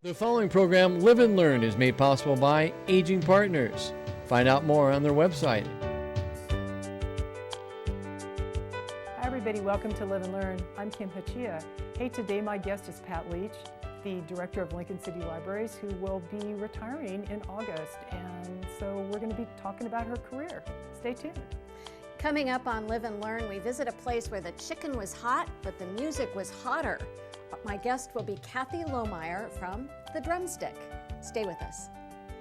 The following program, Live and Learn, is made possible by Aging Partners. Find out more on their website. Hi everybody, welcome to Live and Learn. I'm Kim Hachia. Hey, today my guest is Pat Leach, the director of Lincoln City Libraries, who will be retiring in August. And so we're going to be talking about her career. Stay tuned. Coming up on Live and Learn, we visit a place where the chicken was hot, but the music was hotter. My guest will be Kathy Lohmeyer from The Drumstick. Stay with us.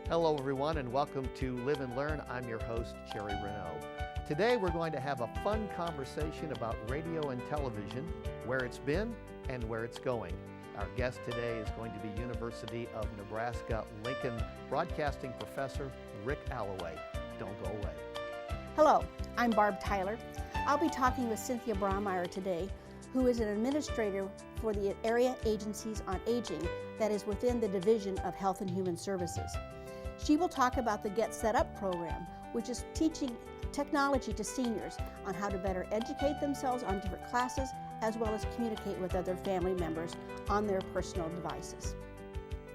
Hello everyone and welcome to Live and Learn. I'm your host, Jerry Renaud. Today we're going to have a fun conversation about radio and television, where it's been and where it's going. Our guest today is going to be University of Nebraska-Lincoln broadcasting professor Rick Alloway. Don't go away. Hello, I'm Barb Tyler. I'll be talking with Cynthia Braumeyer today, who is an administrator for the Area Agencies on Aging that is within the Division of Health and Human Services. She will talk about the Get Set Up program, which is teaching technology to seniors on how to better educate themselves on different classes, as well as communicate with other family members on their personal devices.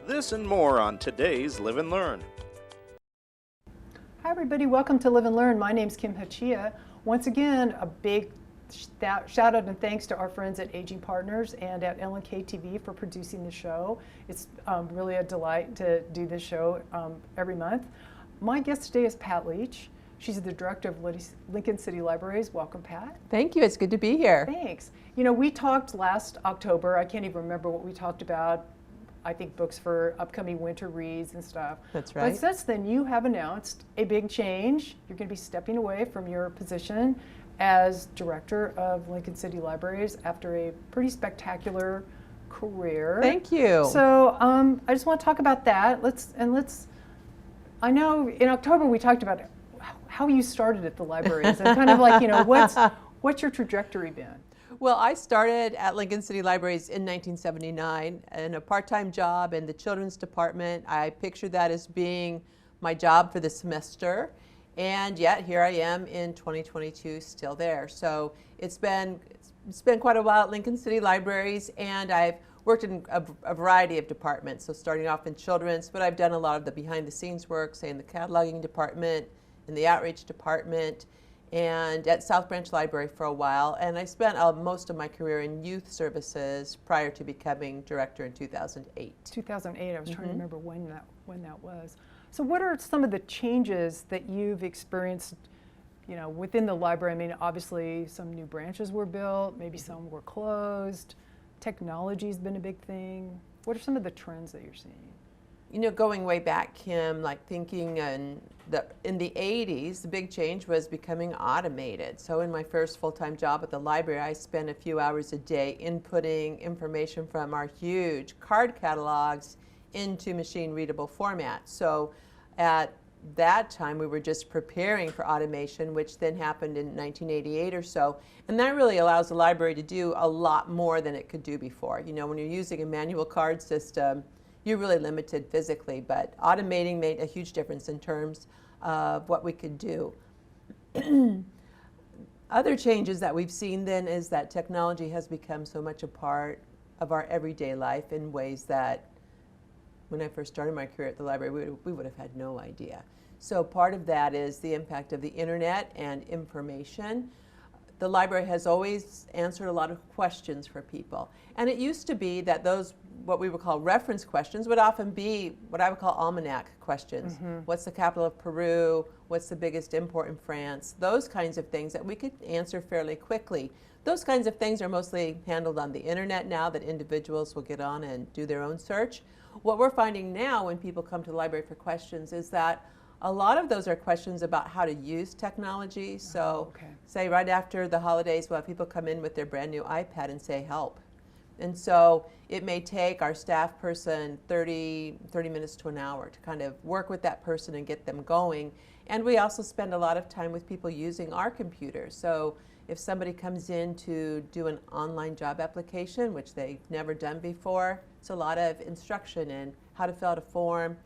This and more on today's Live and Learn. Hi everybody, welcome to Live and Learn. My name's Kim Hachia. Once again, a big shout out and thanks to our friends at Aging Partners and at LNK TV for producing the show. It's really a delight to do this show every month. My guest today is Pat Leach. She's the director of Lincoln City Libraries. Welcome, Pat. Thank you. It's good to be here. Thanks. You know, we talked last October. I can't even remember what we talked about. I think books for upcoming winter reads and stuff. That's right. But since then, you have announced a big change. You're going to be stepping away from your position as director of Lincoln City Libraries after a pretty spectacular career. Thank you. So I just want to talk about that. I know in October we talked about how you started at the libraries and kind of like, you know, what's your trajectory been? Well, I started at Lincoln City Libraries in 1979 in a part-time job in the children's department. I pictured that as being my job for the semester. And yet here I am in 2022 still there. So it's been quite a while at Lincoln City Libraries, and I've worked in a variety of departments. So starting off in children's, but I've done a lot of the behind the scenes work, say in the cataloging department, in the outreach department, and at South Branch Library for a while. And I spent most of my career in youth services prior to becoming director in 2008. 2008, I was trying to remember when that was. So what are some of the changes that you've experienced, you know, within the library? I mean, obviously some new branches were built, maybe some were closed. Technology's been a big thing. What are some of the trends that you're seeing? You know, going way back, Kim, like thinking in the 80s, the big change was becoming automated. So in my first full-time job at the library, I spent a few hours a day inputting information from our huge card catalogs into machine-readable format. So at that time, we were just preparing for automation, which then happened in 1988 or so. And that really allows the library to do a lot more than it could do before. You know, when you're using a manual card system, you're really limited physically, but automating made a huge difference in terms of what we could do. Other changes that we've seen then is that technology has become so much a part of our everyday life in ways that when I first started my career at the library, we would have had no idea. So part of that is the impact of the internet and information. The library has always answered a lot of questions for people. And it used to be that those, what we would call reference questions, would often be what I would call almanac questions. What's the capital of Peru? What's the biggest import in France? Those kinds of things that we could answer fairly quickly. Those kinds of things are mostly handled on the internet now, that individuals will get on and do their own search. What we're finding now when people come to the library for questions is that a lot of those are questions about how to use technology. So say right after the holidays, we'll have people come in with their brand new iPad and say, help. And so it may take our staff person 30 minutes to an hour to kind of work with that person and get them going. And we also spend a lot of time with people using our computers. So if somebody comes in to do an online job application, which they've never done before, it's a lot of instruction in how to fill out a form,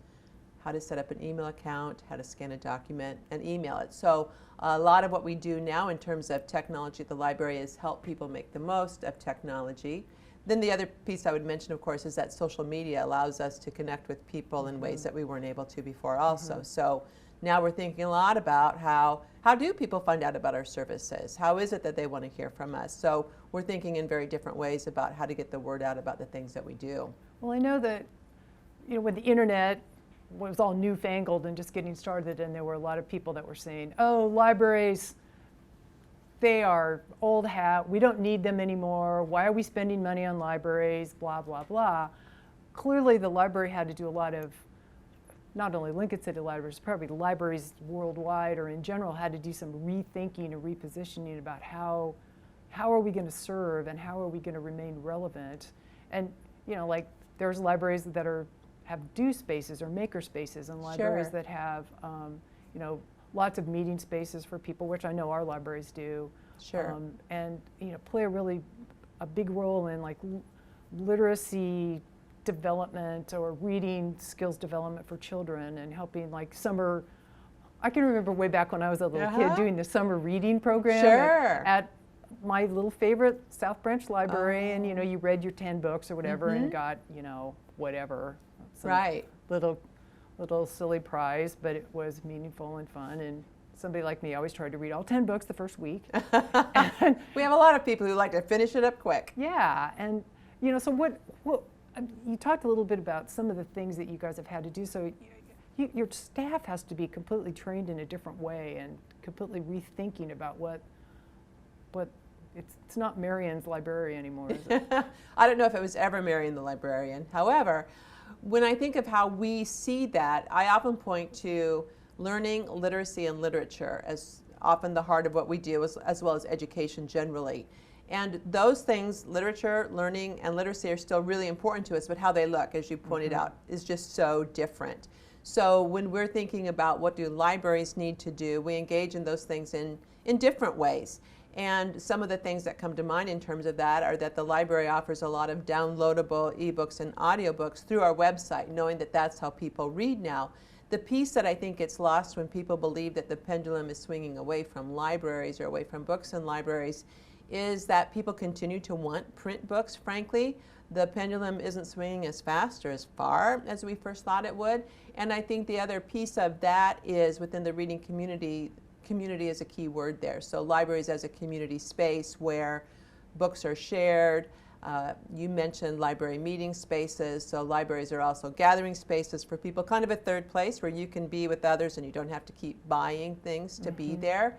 how to set up an email account, how to scan a document and email it. So a lot of what we do now in terms of technology at the library is help people make the most of technology. Then the other piece I would mention, of course, is that social media allows us to connect with people in ways that we weren't able to before also. So now we're thinking a lot about how do people find out about our services? How is it that they want to hear from us? So we're thinking in very different ways about how to get the word out about the things that we do. Well, I know that, when the internet was all newfangled and just getting started, and there were a lot of people that were saying, oh, libraries, they are old hat, we don't need them anymore, why are we spending money on libraries, blah, blah, blah. Clearly the library had to do a lot of, not only Lincoln City libraries, probably libraries worldwide or in general had to do some rethinking and repositioning about how are we going to serve and how are we going to remain relevant. And like there's libraries that have do spaces or maker spaces, and libraries that have lots of meeting spaces for people, which I know our libraries do. Sure. And play a big role in like literacy development or reading skills development for children, and helping like summer. I can remember way back when I was a little kid doing the summer reading program at my little favorite South Branch library, and you read your 10 books or whatever and got whatever, some little silly prize, but it was meaningful and fun. And somebody like me always tried to read all 10 books the first week. And we have a lot of people who like to finish it up quick. Yeah, and so what you talked a little bit about some of the things that you guys have had to do. So your staff has to be completely trained in a different way and completely rethinking about what it's not Marion's library anymore, is it? I don't know if it was ever Marion the librarian. However, when I think of how we see that, I often point to learning, literacy, and literature as often the heart of what we do, as well as education generally. And those things, literature, learning, and literacy, are still really important to us, but how they look, as you pointed out, is just so different. So when we're thinking about what do libraries need to do, we engage in those things in different ways. And some of the things that come to mind in terms of that are that the library offers a lot of downloadable ebooks and audiobooks through our website, knowing that that's how people read now. The piece that I think gets lost when people believe that the pendulum is swinging away from libraries or away from books and libraries is that people continue to want print books, frankly. The pendulum isn't swinging as fast or as far as we first thought it would. And I think the other piece of that is within the reading community is a key word there. So libraries as a community space where books are shared. You mentioned library meeting spaces. So libraries are also gathering spaces for people, kind of a third place where you can be with others and you don't have to keep buying things to be there.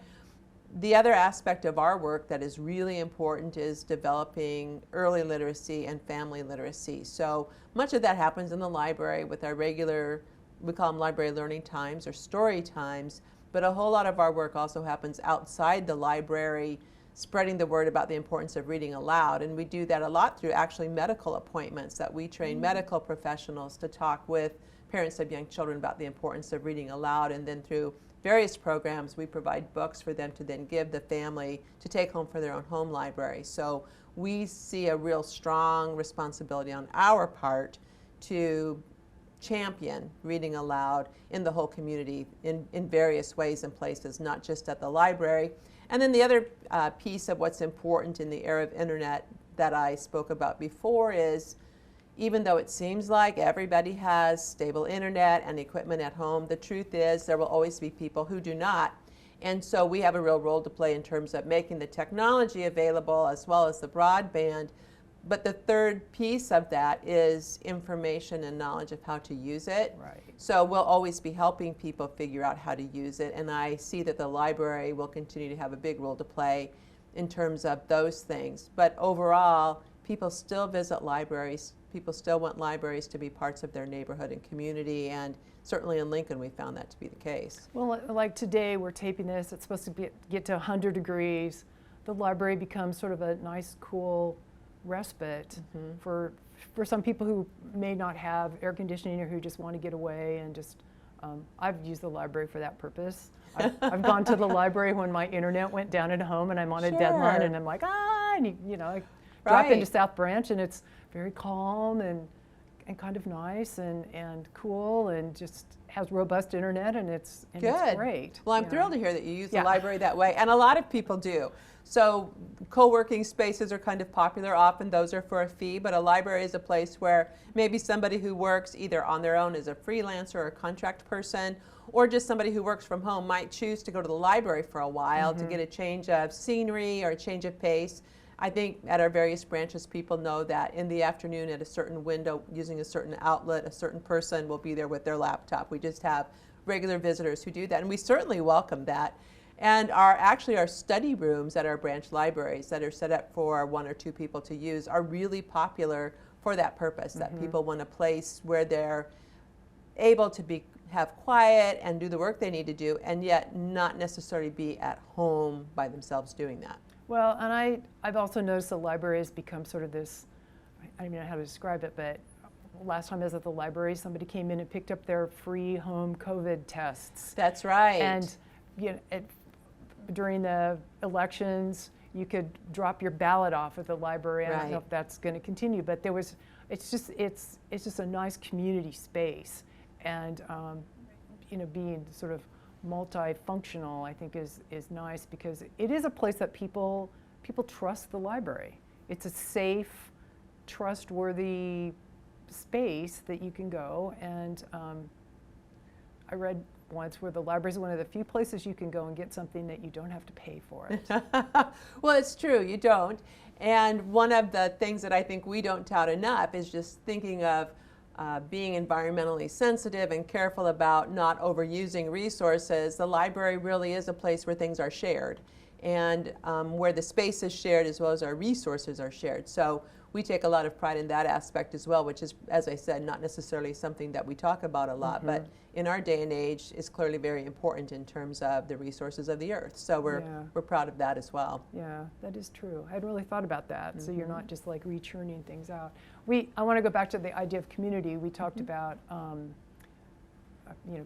The other aspect of our work that is really important is developing early literacy and family literacy. So much of that happens in the library with our regular, we call them library learning times or story times, but a whole lot of our work also happens outside the library, spreading the word about the importance of reading aloud. And we do that a lot through actually medical appointments that we train medical professionals to talk with parents of young children about the importance of reading aloud. And then through various programs, we provide books for them to then give the family to take home for their own home library. So we see a real strong responsibility on our part to champion reading aloud in the whole community in various ways and places, not just at the library. And then the other piece of what's important in the era of internet that I spoke about before is, even though it seems like everybody has stable internet and equipment at home, the truth is there will always be people who do not. And so we have a real role to play in terms of making the technology available as well as the broadband. But the third piece of that is information and knowledge of how to use it. Right. So we'll always be helping people figure out how to use it. And I see that the library will continue to have a big role to play in terms of those things. But overall, people still visit libraries. People still want libraries to be parts of their neighborhood and community. And certainly in Lincoln, we found that to be the case. Well, like today, we're taping this. It's supposed to get to 100 degrees. The library becomes sort of a nice, cool respite for some people who may not have air conditioning or who just want to get away and just I've used the library for that purpose. I've gone to the library when my internet went down at home and I'm on a deadline and I'm like, and I drop into South Branch and it's very calm and kind of nice and cool and just has robust internet and it's Good. great. Well, I'm Yeah. thrilled to hear that you use the Yeah. library that way, and a lot of people do. So co-working spaces are kind of popular. Often those are for a fee, but a library is a place where maybe somebody who works either on their own as a freelancer or a contract person, or just somebody who works from home might choose to go to the library for a while to get a change of scenery or a change of pace. I think at our various branches, people know that in the afternoon at a certain window, using a certain outlet, a certain person will be there with their laptop. We just have regular visitors who do that, and we certainly welcome that. And our study rooms at our branch libraries that are set up for 1 or 2 people to use are really popular for that purpose, that people want a place where they're able to have quiet and do the work they need to do, and yet not necessarily be at home by themselves doing that. Well, and I've also noticed the library has become sort of this, I don't even know how to describe it, but last time I was at the library, somebody came in and picked up their free home COVID tests. That's right. And you know, during the elections, you could drop your ballot off at the library. I don't know Right. if that's going to continue, but it's just a nice community space, and being sort of multifunctional, I think is nice because it is a place that people trust the library. It's a safe, trustworthy space that you can go, and I read once where the library is one of the few places you can go and get something that you don't have to pay for it. Well, it's true, you don't. And one of the things that I think we don't tout enough is just thinking of being environmentally sensitive and careful about not overusing resources. The library really is a place where things are shared, and where the space is shared as well as our resources are shared. So we take a lot of pride in that aspect as well, which is, as I said, not necessarily something that we talk about a lot, but in our day and age is clearly very important in terms of the resources of the earth. So we're proud of that as well. Yeah, that is true. I hadn't really thought about that. So you're not just like rechurning things out. I want to go back to the idea of community. We talked about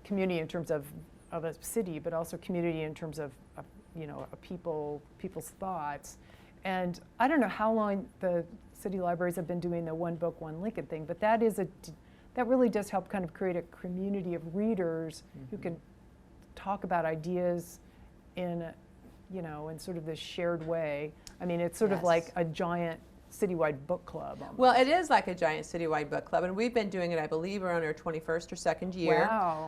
community in terms of a city, but also community in terms of people's thoughts. And I don't know how long the city libraries have been doing the One Book, One Lincoln thing, but that really does help kind of create a community of readers who can talk about ideas in sort of this shared way. I mean, it's sort of like a giant citywide book club almost. Well, it is like a giant citywide book club, and we've been doing it, I believe, we're on our 21st or 2nd year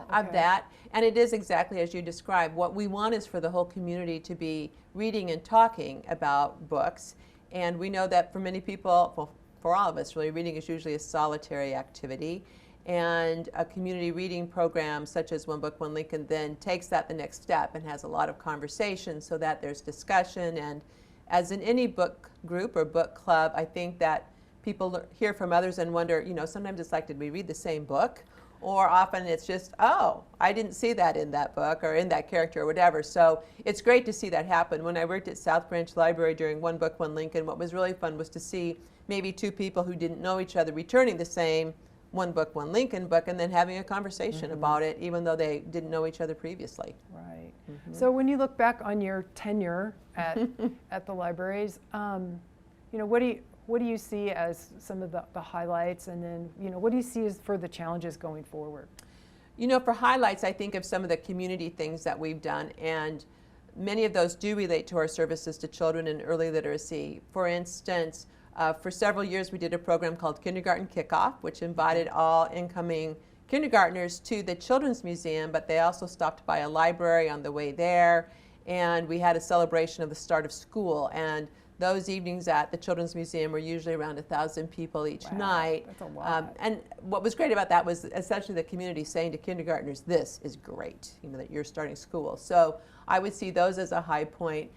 of that. And it is exactly as you described. What we want is for the whole community to be reading and talking about books. And we know that for many people, well, for all of us really, reading is usually a solitary activity. And a community reading program such as One Book, One Lincoln then takes that the next step and has a lot of conversation so that there's discussion. And as in any book group or book club, I think that people hear from others and wonder, sometimes it's like, did we read the same book? Or often it's just, oh, I didn't see that in that book or in that character or whatever. So it's great to see that happen. When I worked at South Branch Library during One Book, One Lincoln, what was really fun was to see maybe 2 people who didn't know each other returning the same One Book, One Lincoln book and then having a conversation about it, even though they didn't know each other previously. Right. So when you look back on your tenure at the libraries, what do you see as some of the highlights, and then what do you see as for the challenges going forward? For highlights, I think of some of the community things that we've done, and many of those do relate to our services to children and early literacy. For instance, for several years we did a program called Kindergarten Kickoff, which invited all incoming kindergartners to the Children's Museum, but they also stopped by a library on the way there, and we had a celebration of the start of school. And those evenings at the Children's Museum were usually around 1,000 people each night. That's a lot. And what was great about that was essentially the community saying to kindergartners, this is great, that you're starting school. So I would see those as a high point.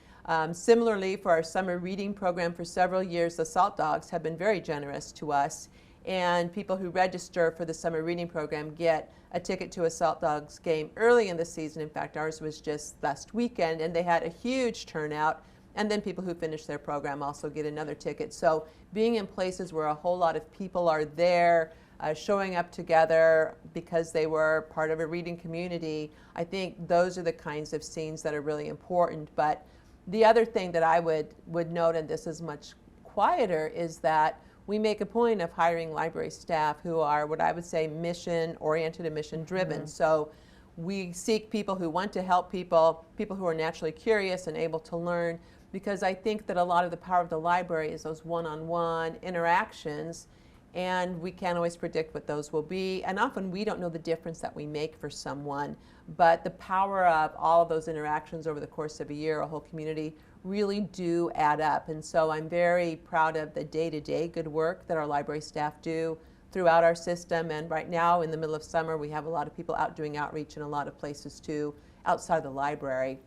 Similarly, for our summer reading program for several years, the Salt Dogs have been very generous to us. And people who register for the summer reading program get a ticket to a Salt Dogs game early in the season. In fact, ours was just last weekend, and they had a huge turnout. And then people who finish their program also get another ticket. So being in places where a whole lot of people are there, showing up together because they were part of a reading community, I think those are the kinds of scenes that are really important. But the other thing that I would note, and this is much quieter, is that we make a point of hiring library staff who are what I would say mission-oriented and mission-driven. So we seek people who want to help people, people who are naturally curious and able to learn, because I think that a lot of the power of the library is those one-on-one interactions, and we can't always predict what those will be, and often we don't know the difference that we make for someone, but the power of all of those interactions over the course of a year, a whole community, really do add up. And so I'm very proud of the day-to-day good work that our library staff do throughout our system. And right now, in the middle of summer, we have a lot of people out doing outreach in a lot of places too, outside the library.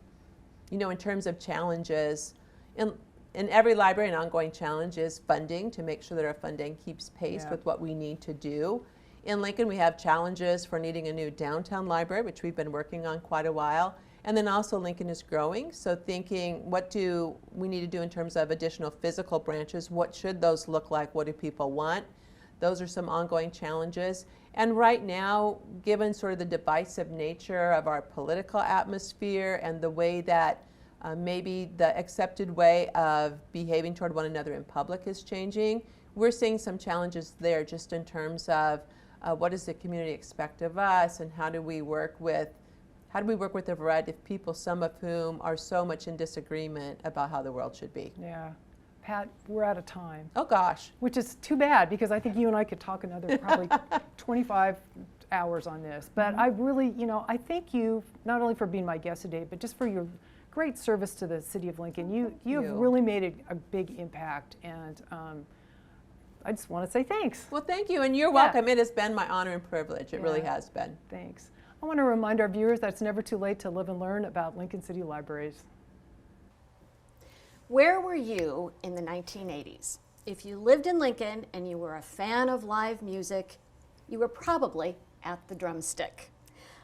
You know, in terms of challenges, in every library, an ongoing challenge is funding, to make sure that our funding keeps pace with what we need to do. In Lincoln, we have challenges for needing a new downtown library, which we've been working on quite a while. And then also Lincoln is growing, so thinking, what do we need to do in terms of additional physical branches? What should those look like? What do people want? Those are some ongoing challenges. And right now, given sort of the divisive nature of our political atmosphere and the way that maybe the accepted way of behaving toward one another in public is changing, we're seeing some challenges there just in terms of what does the community expect of us, and how do we work with a variety of people, some of whom are so much in disagreement about how the world should be. Yeah. Pat, we're out of time. Oh gosh. Which is too bad, because I think you and I could talk another probably 25 hours on this. But I really, I thank you not only for being my guest today, but just for your great service to the city of Lincoln. You have really made a big impact, and I just want to say thanks. Well, thank you, and you're welcome. It has been my honor and privilege. It really has been. Thanks. I want to remind our viewers that it's never too late to live and learn about Lincoln City Libraries. Where were you in the 1980s? If you lived in Lincoln and you were a fan of live music, you were probably at the Drumstick.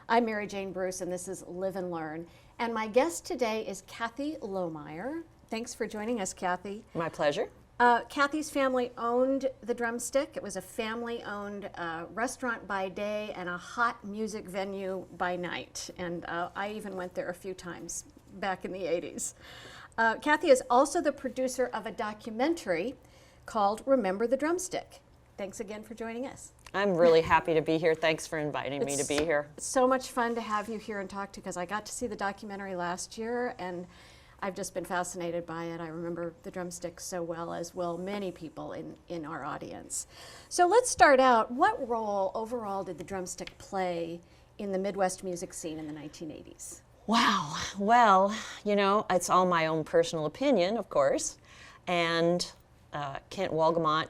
I'm Mary Jane Bruce, and this is Live and Learn. And my guest today is Kathy Lohmeyer. Thanks for joining us, Kathy. My pleasure. Kathy's family owned the Drumstick. It was a family-owned restaurant by day and a hot music venue by night. And I even went there a few times back in the 80s. Kathy is also the producer of a documentary called Remember the Drumstick. Thanks again for joining us. I'm really happy to be here. Thanks for inviting me to be here. It's so much fun to have you here and talk to, because I got to see the documentary last year, and I've just been fascinated by it. I remember the Drumstick so well, as well many people in our audience. So let's start out. What role overall did the Drumstick play in the Midwest music scene in the 1980s? Wow. Well, it's all my own personal opinion, of course. And Kent Wolgamott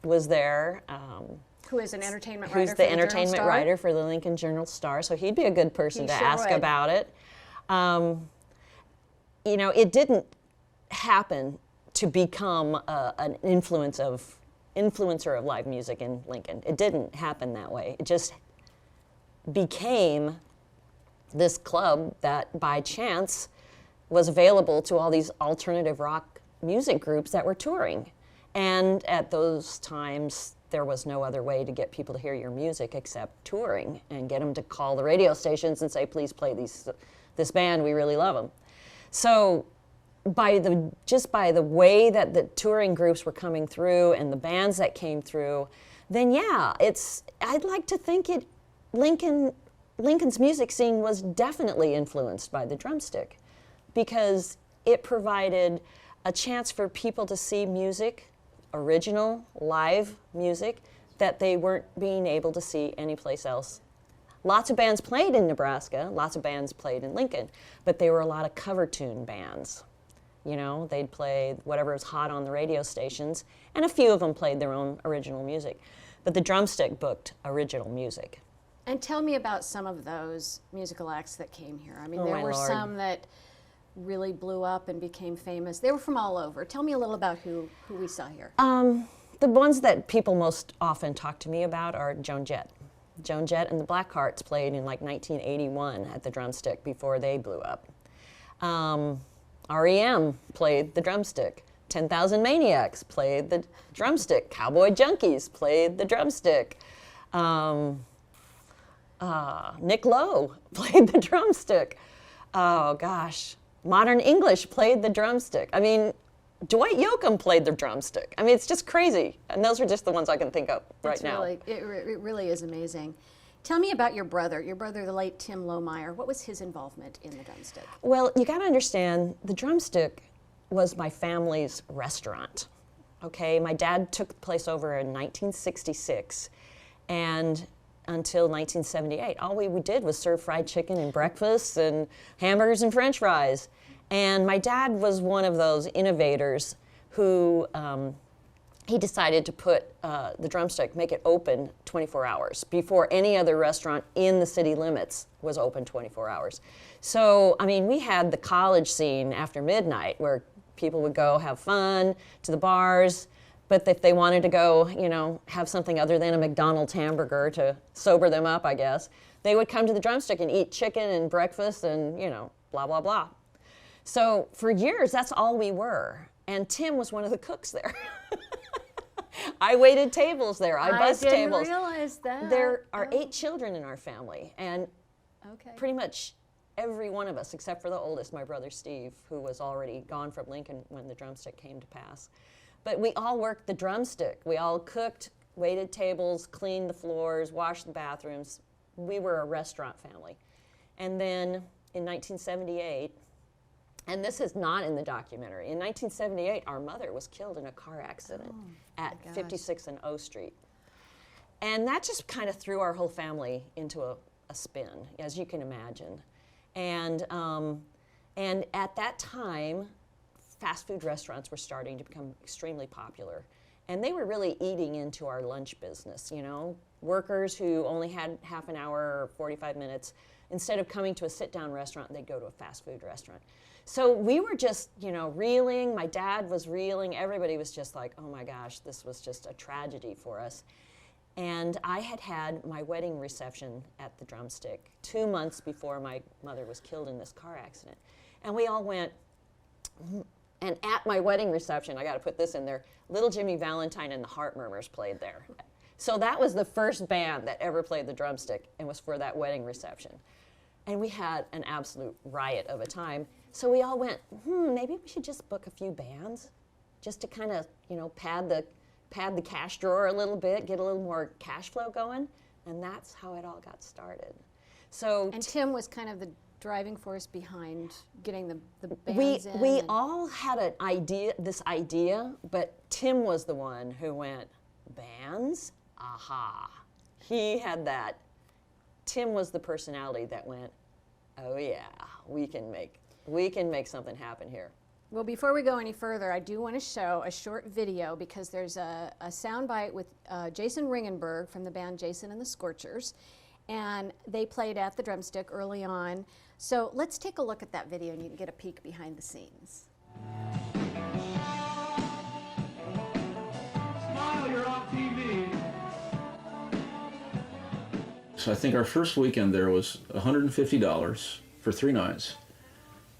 was there. Who is an entertainment writer? Who's the entertainment writer for the Lincoln Journal-Star, so he'd be a good person to ask about it. It didn't happen to become an influencer of live music in Lincoln. It didn't happen that way. It just became this club that by chance was available to all these alternative rock music groups that were touring. And at those times, there was no other way to get people to hear your music except touring and get them to call the radio stations and say, please play this band, we really love them. So just by the way that the touring groups were coming through and the bands that came through, then I'd like to think Lincoln's music scene was definitely influenced by the Drumstick, because it provided a chance for people to see music, original live music, that they weren't being able to see anyplace else. Lots of bands played in Nebraska, lots of bands played in Lincoln, but they were a lot of cover tune bands. They'd play whatever was hot on the radio stations, and a few of them played their own original music. But the Drumstick booked original music. And tell me about some of those musical acts that came here. I mean, there were some that really blew up and became famous. They were from all over. Tell me a little about who we saw here. The ones that people most often talk to me about are Joan Jett. Joan Jett and the Blackhearts played in like 1981 at the Drumstick before they blew up. REM played the Drumstick. 10,000 Maniacs played the Drumstick. Cowboy Junkies played the Drumstick. Nick Lowe played the Drumstick. Oh gosh, Modern English played the Drumstick. I mean, Dwight Yoakam played the drumstick. I mean, it's just crazy. And those are just the ones I can think of right now. It really is amazing. Tell me about your brother, the late Tim Lohmeyer. What was his involvement in the drumstick? Well, you got to understand, the drumstick was my family's restaurant. Okay, my dad took the place over in 1966, and until 1978, all we did was serve fried chicken and breakfast and hamburgers and French fries. And my dad was one of those innovators who he decided to put the drumstick, make it open 24 hours before any other restaurant in the city limits was open 24 hours. So, I mean, we had the college scene after midnight where people would go have fun to the bars, but if they wanted to go, you know, have something other than a McDonald's hamburger to sober them up, I guess, they would come to the drumstick and eat chicken and breakfast and, you know, blah, blah, blah. So for years, that's all we were. And Tim was one of the cooks there. I waited tables there. I bussed tables. I didn't realize that. There are 8 children in our family, and Okay. pretty much every one of us, except for the oldest, my brother Steve, who was already gone from Lincoln when the drumstick came to pass. But we all worked the drumstick. We all cooked, waited tables, cleaned the floors, washed the bathrooms. We were a restaurant family. And then in 1978, and this is not in the documentary, in 1978, our mother was killed in a car accident at 56 and O Street. And that just kind of threw our whole family into a spin, as you can imagine. And at that time, fast food restaurants were starting to become extremely popular. And they were really eating into our lunch business, you know. Workers who only had half an hour or 45 minutes, instead of coming to a sit-down restaurant, they'd go to a fast food restaurant. So we were just, you know, reeling. My dad was reeling. Everybody was just like, oh my gosh, this was just a tragedy for us. And I had had my wedding reception at the Drumstick 2 months before my mother was killed in this car accident. And we all went, and at my wedding reception, I got to put this in there, Little Jimmy Valentine and the Heart Murmurs played there. So that was the first band that ever played the Drumstick and was for that wedding reception. And we had an absolute riot of a time. So we all went, maybe we should just book a few bands just to kind of, you know, pad the cash drawer a little bit, get a little more cash flow going. And that's how it all got started. So And Tim was kind of the driving force behind getting the bands in. We all had this idea, but Tim was the one who went, bands? Aha. He had that. Tim was the personality that went, oh yeah, we can make something happen here. Well, before we go any further, I do want to show a short video because there's a soundbite with Jason Ringenberg from the band Jason and the Scorchers, and they played at the Drumstick early on. So let's take a look at that video and you can get a peek behind the scenes. Smile, you're on TV. So I think our first weekend there was $150 for 3 nights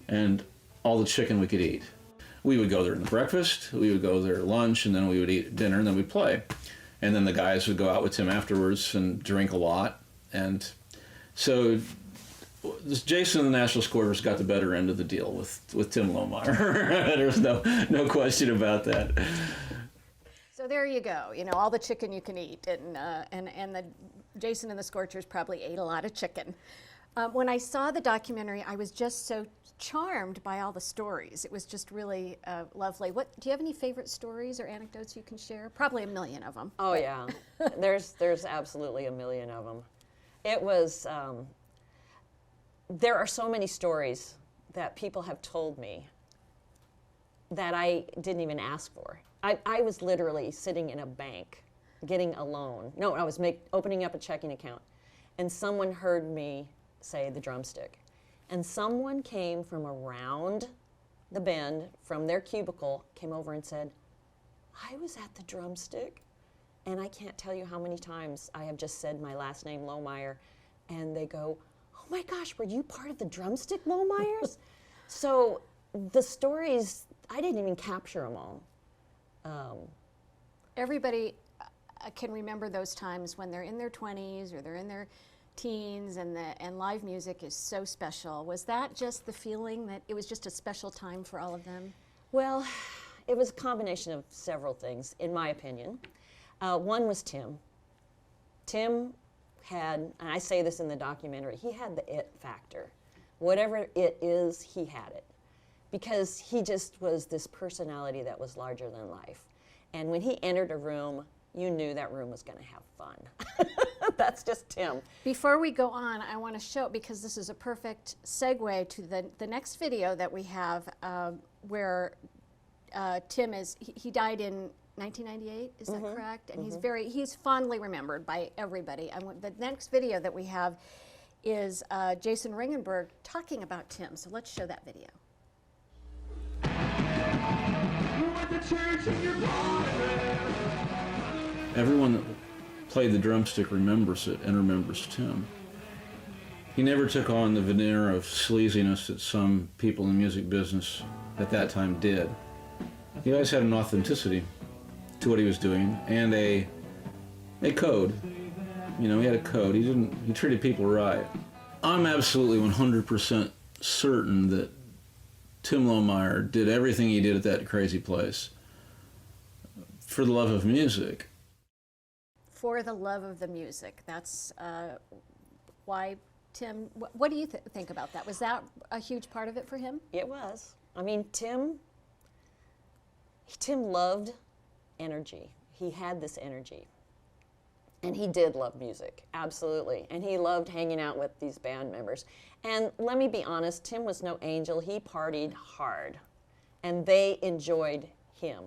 and all the chicken we could eat. We would go there in the breakfast, we would go there at lunch, and then we would eat dinner, and then we'd play. And then the guys would go out with Tim afterwards and drink a lot. And so Jason and the National Scorchers got the better end of the deal with Tim Lohmeyer. There's no question about that. So there you go. You know, all the chicken you can eat, and the Jason and the Scorchers probably ate a lot of chicken. When I saw the documentary, I was just so charmed by all the stories. It was just really lovely. Do you have any favorite stories or anecdotes you can share? Probably a million of them. Oh yeah, there's absolutely a million of them. It was. There are so many stories that people have told me that I didn't even ask for. I was literally sitting in a bank, getting a loan. No, I was opening up a checking account, and someone heard me say the Drumstick. And someone came from around the bend, from their cubicle, came over and said, I was at the Drumstick. And I can't tell you how many times I have just said my last name, Lohmeyer, and they go, oh my gosh, were you part of the Drumstick, Lohmeyers? So the stories, I didn't even capture them all. Everybody can remember those times when they're in their 20s or they're in their teens and live music is so special. Was that just the feeling that it was just a special time for all of them? Well, it was a combination of several things, in my opinion. One was Tim. Tim had, and I say this in the documentary, he had the it factor. Whatever it is, he had it. Because he just was this personality that was larger than life. And when he entered a room, you knew that room was going to have fun. That's just Tim. Before we go on, I want to show, because this is a perfect segue to the next video that we have, where Tim he died in 1998, is that correct? And he's fondly remembered by everybody. The next video that we have is Jason Ringenberg talking about Tim. So let's show that video. Everyone that played the drumstick remembers it and remembers Tim. He never took on the veneer of sleaziness that some people in the music business at that time did. He always had an authenticity to what he was doing and a code. You know, he had a code. He treated people right. I'm absolutely 100% certain that Tim Lohmeyer did everything he did at that crazy place for the love of music. For the love of the music. That's why Tim, what do you think about that? Was that a huge part of it for him? It was. I mean, Tim loved energy. He had this energy. And he did love music, absolutely. And he loved hanging out with these band members. And let me be honest, Tim was no angel. He partied hard. And they enjoyed him.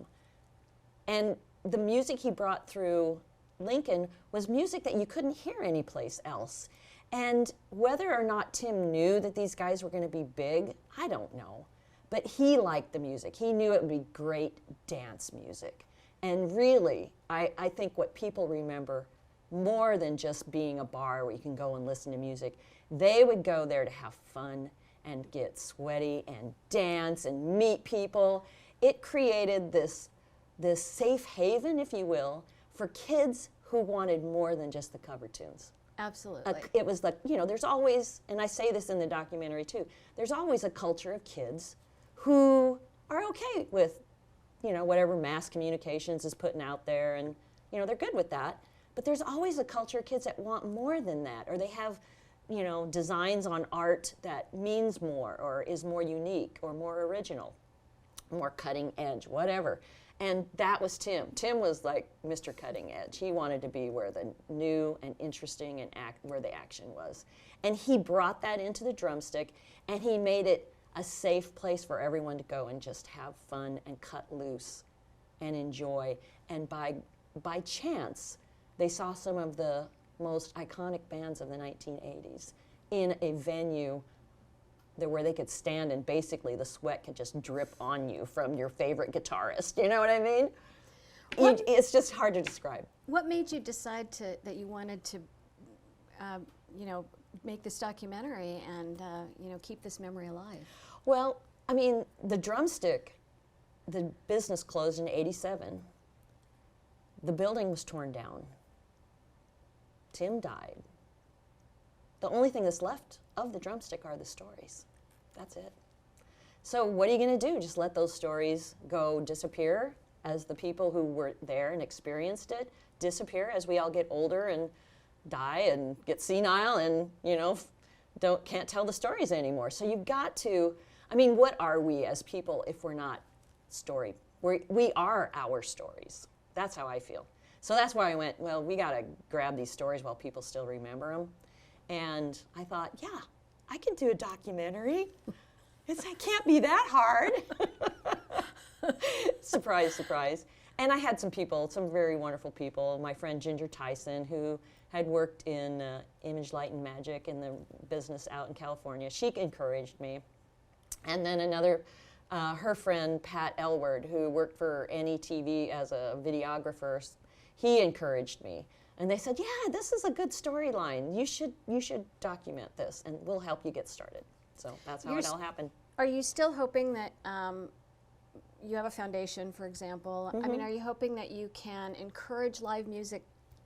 And the music he brought through Lincoln was music that you couldn't hear anyplace else. And whether or not Tim knew that these guys were going to be big, I don't know. But he liked the music. He knew it would be great dance music. And really, I think what people remember more than just being a bar where you can go and listen to music, they would go there to have fun and get sweaty and dance and meet people. It created this safe haven, if you will, for kids who wanted more than just the cover tunes. Absolutely. It was like, you know, there's always, and I say this in the documentary too, there's always a culture of kids who are okay with, you know, whatever mass communications is putting out there, and, you know, they're good with that. But there's always a culture of kids that want more than that, or they have, you know, designs on art that means more, or is more unique, or more original, more cutting edge, whatever. And that was Tim. Tim was like Mr. Cutting Edge. He wanted to be where the new and interesting and where the action was. And he brought that into the drumstick, and he made it a safe place for everyone to go and just have fun and cut loose and enjoy. And by chance, they saw some of the most iconic bands of the 1980s in a venue where they could stand and basically the sweat could just drip on you from your favorite guitarist. You know what I mean? It's just hard to describe. What made you decide that you wanted to, you know, make this documentary and, you know, keep this memory alive? Well, I mean, the drumstick, the business closed in '87. The building was torn down. Tim died. The only thing that's left of the drumstick are the stories. That's it. So what are you going to do? Just let those stories go disappear as the people who were there and experienced it disappear as we all get older and die and get senile and, you know, can't tell the stories anymore. So you've got to, I mean, what are we as people if we're not story? We are our stories. That's how I feel. So that's why I went, well, we got to grab these stories while people still remember them. And I thought, yeah, I can do a documentary. It can't be that hard. Surprise, surprise. And I had some very wonderful people. My friend Ginger Tyson, who had worked in Image, Light, and Magic in the business out in California. She encouraged me. And then another, her friend Pat Elward, who worked for NETV as a videographer, he encouraged me. And they said, yeah, this is a good storyline. You should document this, and we'll help you get started. So that's how it all happened. Are you still hoping that you have a foundation, for example? I mean, are you hoping that you can encourage live music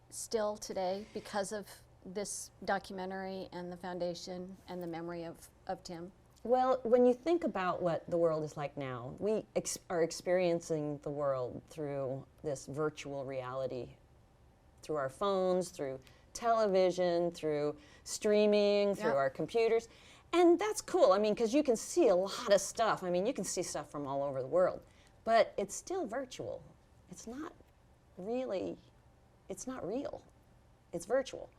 still today because of this documentary and the foundation and the memory of Tim? Well, when you think about what the world is like now, we are experiencing the world through this virtual reality, through our phones, through television, through streaming, through our computers. And that's cool, I mean, because you can see a lot of stuff. I mean, you can see stuff from all over the world, but it's still virtual. It's not really, it's not real. It's virtual.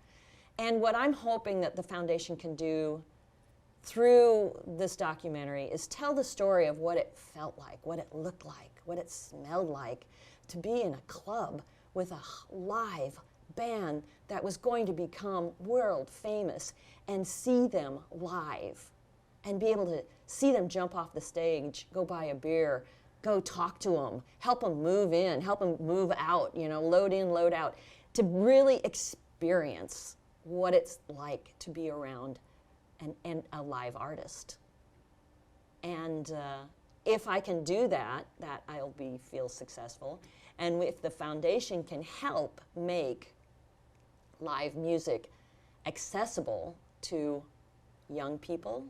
And what I'm hoping that the foundation can do through this documentary is tell the story of what it felt like, what it looked like, what it smelled like to be in a club with a live band that was going to become world famous and see them live and be able to see them jump off the stage, go buy a beer, go talk to them, help them move in, help them move out, you know, load in, load out, to really experience what it's like to be around and a live artist. And if I can do that, I'll feel successful. And if the foundation can help make live music accessible to young people,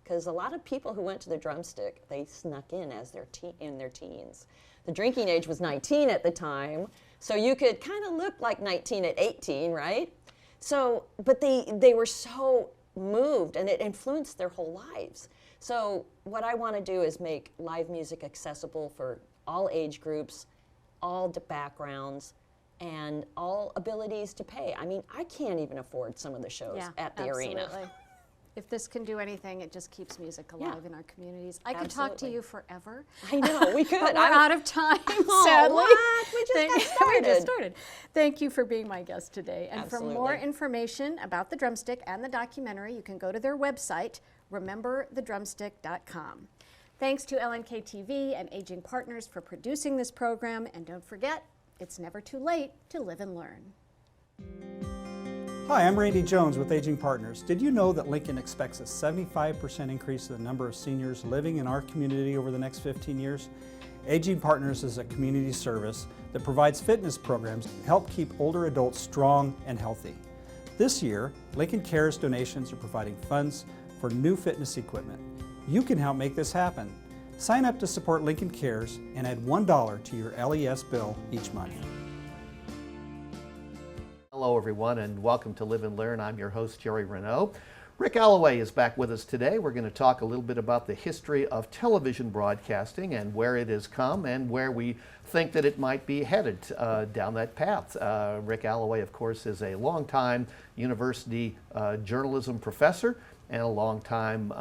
because a lot of people who went to the Drumstick, they snuck in as in their teens. The drinking age was 19 at the time, so you could kind of look like 19 at 18, right? So, but they were so moved, and it influenced their whole lives. So what I want to do is make live music accessible for all age groups, all backgrounds, and all abilities to pay. I mean, I can't even afford some of the shows at the arena. If this can do anything, it just keeps music alive in our communities. I could talk to you forever. I know, we could. But we're out of time, sadly. What? We just got started. Thank you for being my guest today. And Absolutely. for more information about the Drumstick and the documentary, you can go to their website, rememberthedrumstick.com. Thanks to LNK TV and Aging Partners for producing this program. And don't forget, it's never too late to live and learn. Hi, I'm Randy Jones with Aging Partners. Did you know that Lincoln expects a 75% increase in the number of seniors living in our community over the next 15 years? Aging Partners is a community service that provides fitness programs to help keep older adults strong and healthy. This year, Lincoln Cares donations are providing funds for new fitness equipment. You can help make this happen. Sign up to support Lincoln Cares and add $1 to your LES bill each month. Hello everyone and welcome to Live and Learn. I'm your host Jerry Renaud. Rick Alloway is back with us today. We're going to talk a little bit about the history of television broadcasting and where it has come and where we think that it might be headed down that path. Rick Alloway, of course, is a longtime university journalism professor and a longtime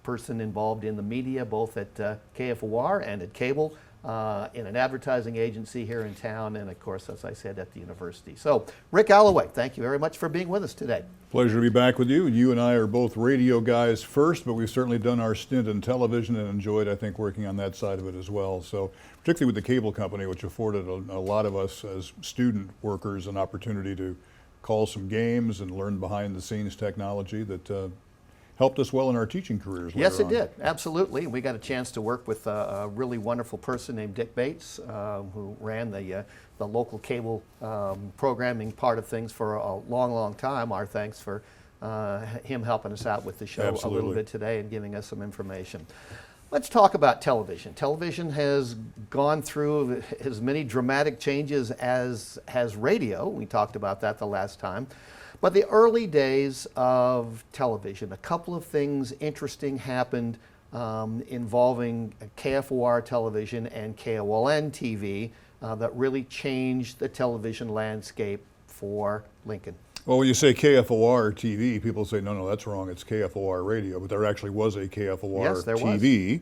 person involved in the media, both at KFOR and at cable. In an advertising agency here in town, and of course, as I said, at the university. So, Rick Alloway, thank you very much for being with us today. Pleasure to be back with you. You and I are both radio guys first, but we've certainly done our stint in television and enjoyed, I think, working on that side of it as well. So, particularly with the cable company, which afforded a lot of us as student workers an opportunity to call some games and learn behind the scenes technology that helped us well in our teaching careers. Yes, it on. did. Absolutely. We got a chance to work with a really wonderful person named Dick Bates, who ran the local cable programming part of things for a long, long time. Our thanks for him helping us out with the show a little bit today and giving us some information. Let's talk about television. Television has gone through as many dramatic changes as has radio. We talked about that the last time. But the early days of television, a couple of things interesting happened involving KFOR television and KOLN TV that really changed the television landscape for Lincoln. Well, when you say KFOR TV, people say, no, that's wrong, it's KFOR radio. But there actually was a KFOR TV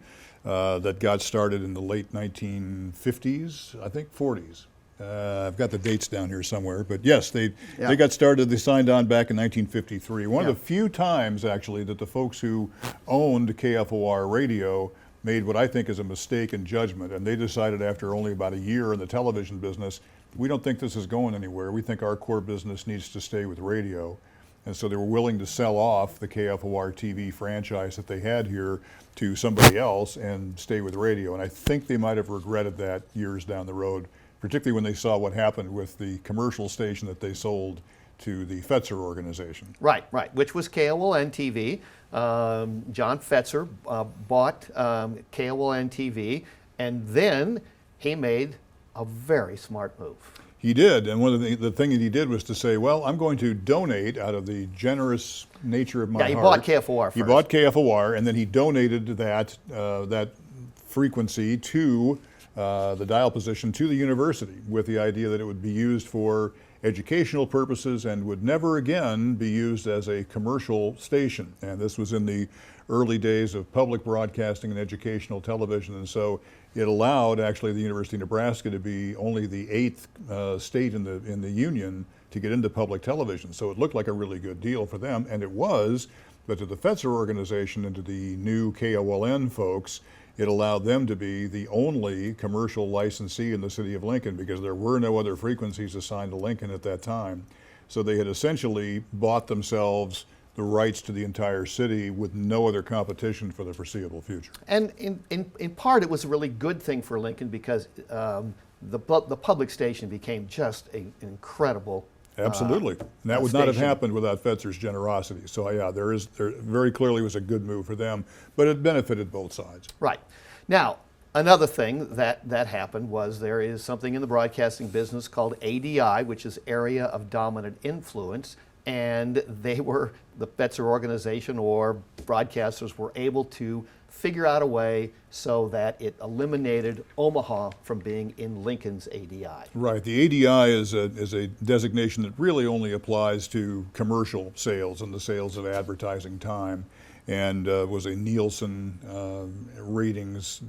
that got started in the late 1950s, I think 40s. I've got the dates down here somewhere, but yes, they got started, they signed on back in 1953. One of the few times, actually, that the folks who owned KFOR radio made what I think is a mistake in judgment, and they decided after only about a year in the television business, we don't think this is going anywhere. We think our core business needs to stay with radio. And so they were willing to sell off the KFOR TV franchise that they had here to somebody else and stay with radio. And I think they might have regretted that years down the road, particularly when they saw what happened with the commercial station that they sold to the Fetzer organization. Right, which was KOLN TV. John Fetzer bought KOLN TV, and then he made a very smart move. He did, and one of the thing that he did was to say, well, I'm going to donate out of the generous nature of my heart. Yeah, he bought KFOR first. He bought KFOR, and then he donated that frequency to the dial position to the university with the idea that it would be used for educational purposes and would never again be used as a commercial station. And this was in the early days of public broadcasting and educational television, and so it allowed actually the University of Nebraska to be only the 8th state in the union to get into public television. So it looked like a really good deal for them, and it was, but to the Fetzer organization and to the new KOLN folks, it allowed them to be the only commercial licensee in the city of Lincoln because there were no other frequencies assigned to Lincoln at that time. So they had essentially bought themselves the rights to the entire city with no other competition for the foreseeable future. And in part, it was a really good thing for Lincoln because the public station became just an incredible Absolutely. And that would not have happened without Fetzer's generosity. So yeah, there very clearly was a good move for them, but it benefited both sides. Right. Now, another thing that happened was there is something in the broadcasting business called ADI, which is Area of Dominant Influence, and the Fetzer organization or broadcasters were able to figure out a way so that it eliminated Omaha from being in Lincoln's ADI. Right. The ADI is a designation that really only applies to commercial sales and the sales of advertising time, and was a Nielsen ratings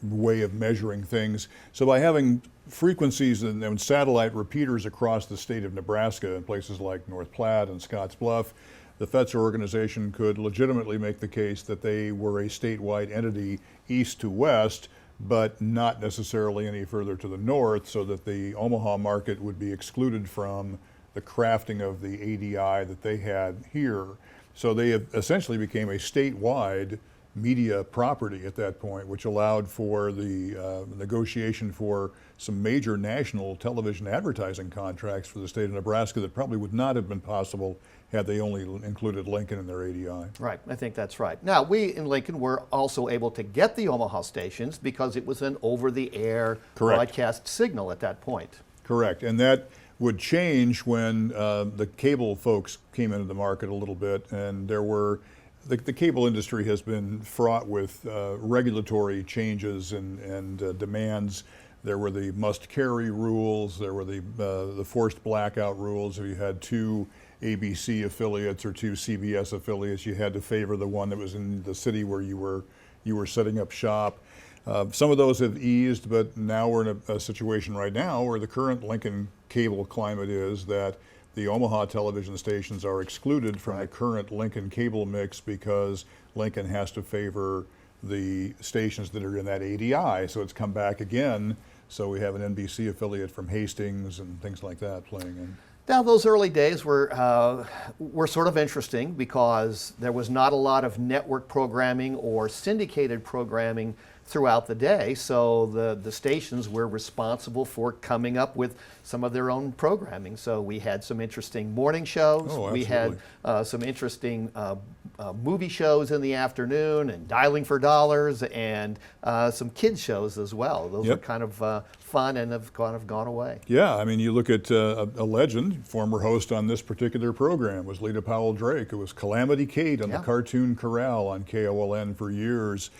way of measuring things. So by having frequencies and satellite repeaters across the state of Nebraska in places like North Platte and Scotts Bluff, the Fetzer organization could legitimately make the case that they were a statewide entity east to west, but not necessarily any further to the north, so that the Omaha market would be excluded from the crafting of the ADI that they had here. So they essentially became a statewide media property at that point, which allowed for the negotiation for some major national television advertising contracts for the state of Nebraska that probably would not have been possible had they only included Lincoln in their ADI. Right, I think that's right. Now, we in Lincoln were also able to get the Omaha stations because it was an over-the-air broadcast signal at that point. Correct, and that would change when the cable folks came into the market a little bit, and there were the cable industry has been fraught with regulatory changes and demands. There were the must-carry rules. There were the forced blackout rules. If you had two ABC affiliates or two CBS affiliates, you had to favor the one that was in the city where you were setting up shop. Some of those have eased, but now we're in a situation right now where the current Lincoln cable climate is that the Omaha television stations are excluded from the current Lincoln cable mix because Lincoln has to favor the stations that are in that ADI. So it's come back again. So we have an NBC affiliate from Hastings and things like that playing in. Now, those early days were sort of interesting because there was not a lot of network programming or syndicated programming throughout the day, so the stations were responsible for coming up with some of their own programming. So we had some interesting morning shows. We had some interesting movie shows in the afternoon and Dialing for Dollars and some kids shows as well. Those were kind of fun and have kind of gone away. Yeah, I mean, you look at a legend, former host on this particular program was Lita Powell Drake. It was Calamity Kate on the Cartoon Corral on KOLN for years.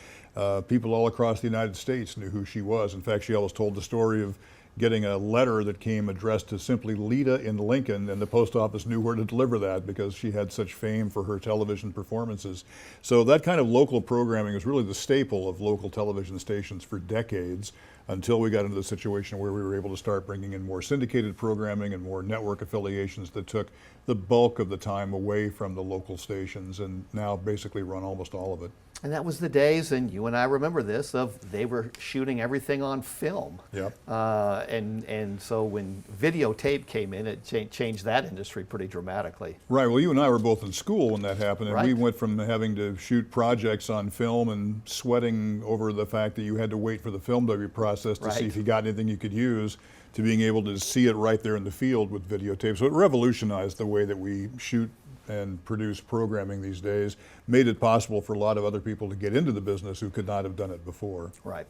People all across the United States knew who she was. In fact, she always told the story of getting a letter that came addressed to simply Lita in Lincoln, and the post office knew where to deliver that because she had such fame for her television performances. So that kind of local programming was really the staple of local television stations for decades until we got into the situation where we were able to start bringing in more syndicated programming and more network affiliations that took the bulk of the time away from the local stations and now basically run almost all of it. And that was the days, and you and I remember this, of they were shooting everything on film. Yep. And so when videotape came in, it changed that industry pretty dramatically. Right. Well, you and I were both in school when that happened, and Right. we went from having to shoot projects on film and sweating over the fact that you had to wait for the film to be processed to see Right. if you got anything you could use, to being able to see it right there in the field with videotape. So it revolutionized the way that we shoot and produce programming these days, made it possible for a lot of other people to get into the business who could not have done it before. Right.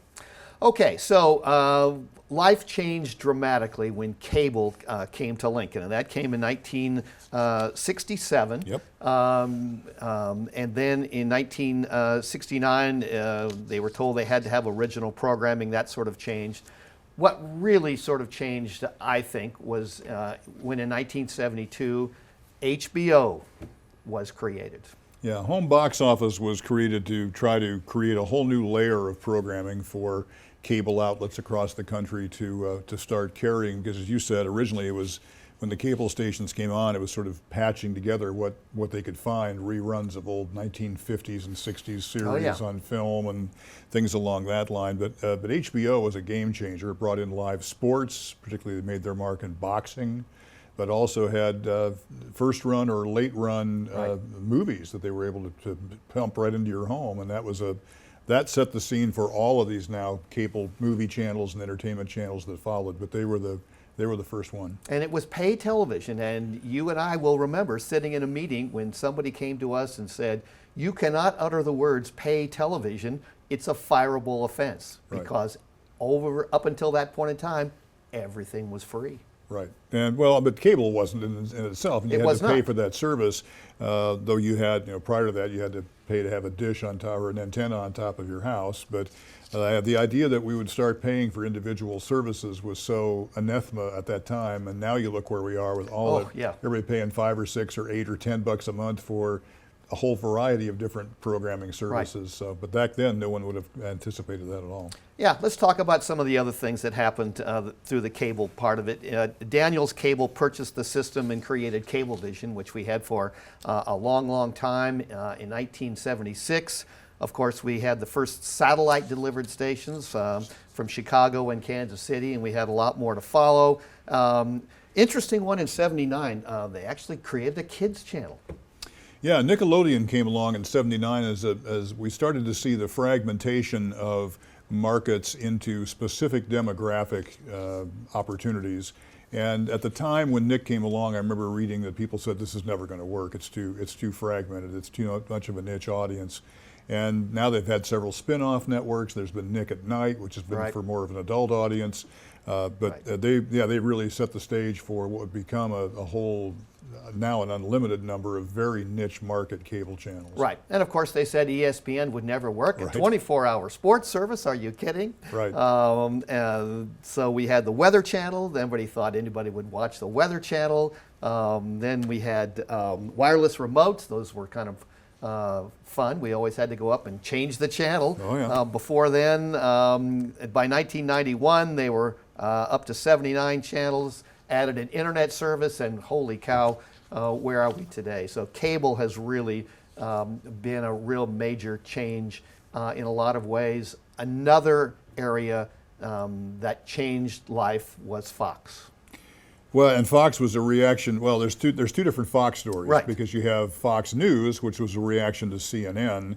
Okay, so life changed dramatically when cable came to Lincoln, and that came in 1967. Yep. And then in 1969, they were told they had to have original programming. That sort of changed. What really sort of changed, I think, was when in 1972, HBO was created. Yeah, Home Box Office was created to try to create a whole new layer of programming for cable outlets across the country to start carrying, because as you said, originally it was, when the cable stations came on, it was sort of patching together what they could find, reruns of old 1950s and 60s series on film and things along that line. But HBO was a game changer. It brought in live sports, particularly they made their mark in boxing, but also had first run or late run movies that they were able to pump right into your home, and that set the scene for all of these now cable movie channels and entertainment channels that followed. But they were the first one. And it was pay television, and you and I will remember sitting in a meeting when somebody came to us and said, "You cannot utter the words pay television; it's a fireable offense," because up until that point in time, everything was free. Right. And well, but cable wasn't in itself. And you had to pay for that service, though you had, prior to that, you had to pay to have a dish on top or an antenna on top of your house. But the idea that we would start paying for individual services was so anathema at that time. And now you look where we are with all everybody paying $5 or $6 or $8 or $10 a month for a whole variety of different programming services. So, but back then, no one would have anticipated that at all. Yeah, let's talk about some of the other things that happened through the cable part of it. Daniels Cable purchased the system and created Cablevision, which we had for a long, long time. In 1976, of course, we had the first satellite delivered stations from Chicago and Kansas City, and we had a lot more to follow. Interesting one in '79, they actually created a kids channel. Yeah, Nickelodeon came along in '79 as we started to see the fragmentation of markets into specific demographic opportunities. And at the time when Nick came along, I remember reading that people said this is never going to work. It's too fragmented. It's too much of a niche audience. And now they've had several spin-off networks. There's been Nick at Night, which has been for more of an adult audience. They really set the stage for what would become a whole, now an unlimited number of very niche market cable channels. Right, and of course they said ESPN would never work. A 24-hour sports service, are you kidding? Right. So we had the Weather Channel. Everybody thought anybody would watch the Weather Channel. Then we had wireless remotes. Those were kind of fun. We always had to go up and change the channel. Oh, yeah. Before then, by 1991, they were up to 79 channels, added an internet service, and holy cow, where are we today? So cable has really been a real major change in a lot of ways. Another area that changed life was Fox. Well, and Fox was a reaction. Well, there's two different Fox stories, because you have Fox News, which was a reaction to CNN,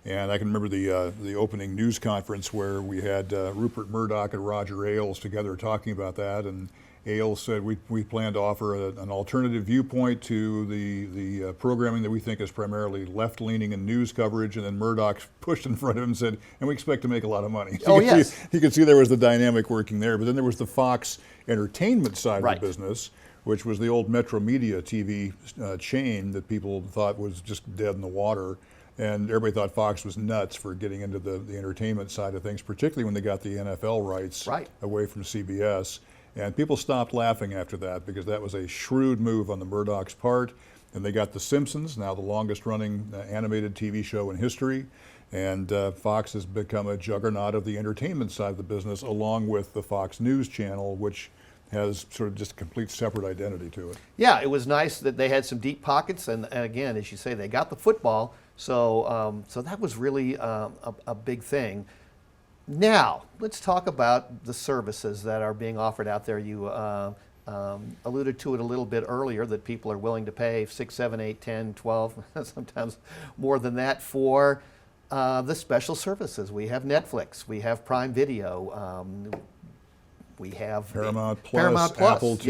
and I can remember the opening news conference where we had Rupert Murdoch and Roger Ailes together talking about that, and Ailes said we plan to offer an alternative viewpoint to the programming that we think is primarily left-leaning in news coverage, and then Murdoch pushed in front of him and said, and we expect to make a lot of money. So you could see there was the dynamic working there, but then there was the Fox entertainment side of the business, which was the old Metro Media TV chain that people thought was just dead in the water. And everybody thought Fox was nuts for getting into the entertainment side of things, particularly when they got the NFL rights away from CBS. And people stopped laughing after that because that was a shrewd move on the Murdoch's part. And they got The Simpsons, now the longest running animated TV show in history. And Fox has become a juggernaut of the entertainment side of the business, along with the Fox News channel, which has sort of just a complete separate identity to it. Yeah, it was nice that they had some deep pockets, and again, as you say, they got the football, so so that was really a big thing. Now, let's talk about the services that are being offered out there. You alluded to it a little bit earlier, that people are willing to pay 6, 7, 8, 10, 12, sometimes more than that for the special services. We have Netflix, we have Prime Video, we have Paramount Plus, Apple TV.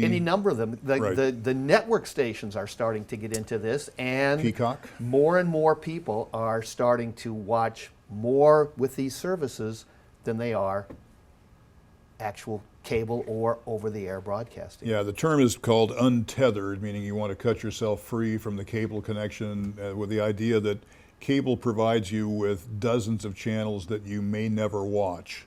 Yes, any number of them. The network stations are starting to get into this, and Peacock. More and more people are starting to watch more with these services than they are actual cable or over-the-air broadcasting. Yeah, the term is called untethered, meaning you want to cut yourself free from the cable connection with the idea that cable provides you with dozens of channels that you may never watch.